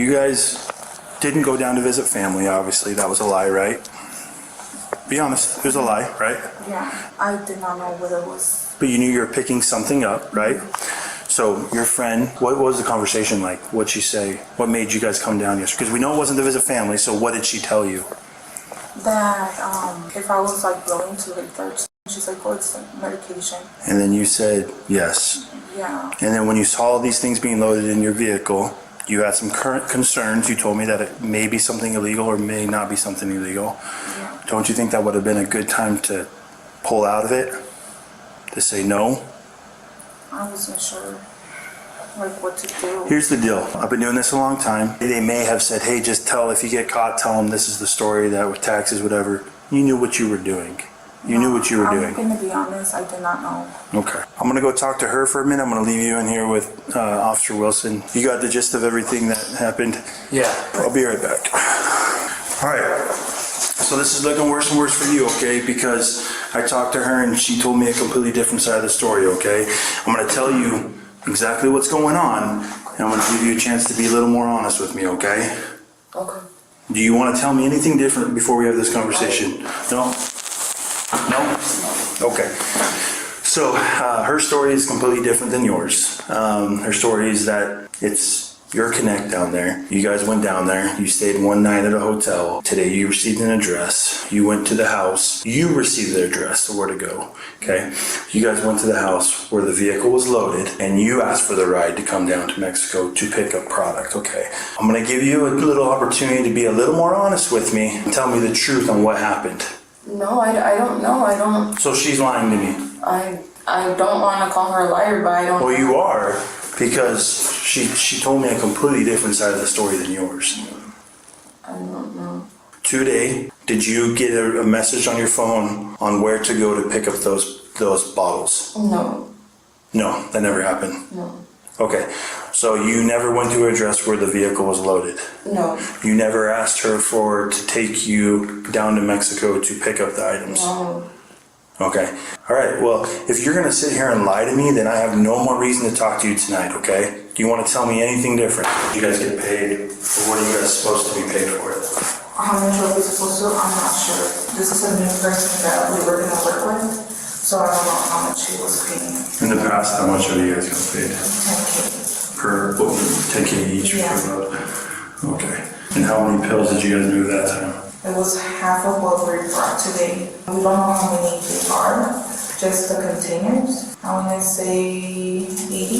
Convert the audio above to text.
You guys didn't go down to visit family, obviously. That was a lie, right? Be honest, it was a lie, right? Yeah, I did not know what it was. But you knew you were picking something up, right? So your friend, what was the conversation like? What'd she say? What made you guys come down yesterday? Because we know it wasn't to visit family, so what did she tell you? That if I was like going to the church, she's like, oh, it's like medication. And then you said yes. Yeah. And then when you saw these things being loaded in your vehicle, you had some current concerns. You told me that it may be something illegal or may not be something illegal. Yeah. Don't you think that would have been a good time to pull out of it? To say no? I wasn't sure like what to do. Here's the deal. I've been doing this a long time. They may have said, hey, just if you get caught, tell them this is the story, that with taxes, whatever. You knew what you were doing. You knew what you were doing. I'm going to be honest, I did not know. Okay. I'm going to go talk to her for a minute. I'm going to leave you in here with Officer Wilson. You got the gist of everything that happened? Yeah. I'll be right back. All right. So this is looking worse and worse for you, okay? Because I talked to her and she told me a completely different side of the story, okay? I'm going to tell you exactly what's going on, and I'm going to give you a chance to be a little more honest with me, okay? Okay. Do you want to tell me anything different before we have this conversation? No? No? Okay. So her story is completely different than yours. Her story is that it's your connect down there. You guys went down there. You stayed one night at a hotel. Today you received an address. You went to the house. You received the address of where to go. Okay? You guys went to the house where the vehicle was loaded and you asked for the ride to come down to Mexico to pick up product. Okay? I'm going to give you a little opportunity to be a little more honest with me and tell me the truth on what happened. No, I don't know. I don't. So she's lying to me. I don't want to call her a liar, but I don't. Well, you are, because she told me a completely different side of the story than yours. I don't know. Today, did you get a message on your phone on where to go to pick up those bottles? No. No, that never happened. No. Okay, so you never went to an address where the vehicle was loaded? No. You never asked her to take you down to Mexico to pick up the items? No. Okay. All right. Well, if you're going to sit here and lie to me, then I have no more reason to talk to you tonight, okay? Do you want to tell me anything different? You guys get paid, or what are you guys supposed to be paid for it? How much are we supposed to? I'm not sure. This is a new person that we were going to work with, so I don't know how much she was paying. In the past, how much have you guys got paid? 10K. Per, 10K each Yeah. per load? Okay. And how many pills did you guys move that time? It was half of what we brought today. We don't know how many they are, just the containers. I want to say 80.